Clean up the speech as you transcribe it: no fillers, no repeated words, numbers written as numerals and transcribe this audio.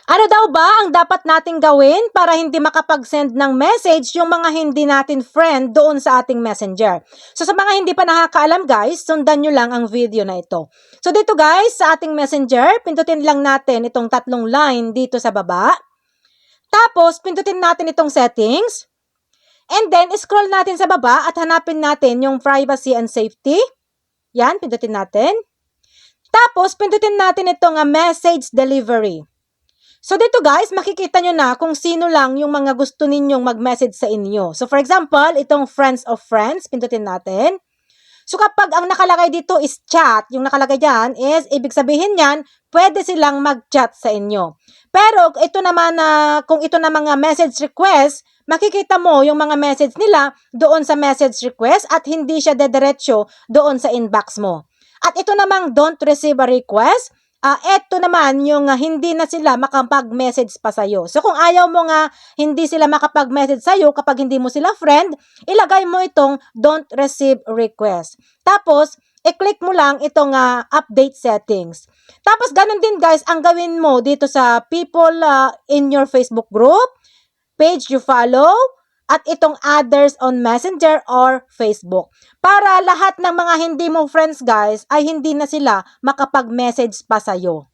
Ano daw ba ang dapat nating gawin para hindi makapag-send ng message yung mga hindi natin friend doon sa ating messenger? So sa mga hindi pa nakakaalam guys, sundan nyo lang ang video na ito. So dito guys, sa ating messenger, pindutin lang natin itong tatlong line dito sa baba. Tapos, pindutin natin itong settings. And then, scroll natin sa baba at hanapin natin yung privacy and safety. Yan, pindutin natin. Tapos, pindutin natin itong message delivery. So dito guys, makikita nyo na kung sino lang yung mga gusto ninyong mag-message sa inyo. So for example, itong friends of friends, pindutin natin. So kapag ang nakalagay dito is chat, yung nakalagay dyan is, ibig sabihin yan, pwede silang mag-chat sa inyo. Pero ito naman kung ito na mga message request, makikita mo yung mga message nila doon sa message request at hindi siya dediretso doon sa inbox mo. At ito namang don't receive a request, eto naman yung hindi na sila makapag-message pa sa'yo. So kung ayaw mo nga hindi sila makapag-message sa'yo kapag hindi mo sila friend, ilagay mo itong don't receive request. Tapos, i-click mo lang itong update settings. Tapos ganun din guys, ang gawin mo dito sa people in your Facebook group, page you follow, at itong others on Messenger or Facebook. Para lahat ng mga hindi mo friends guys ay hindi na sila makapag-message pa sa'yo.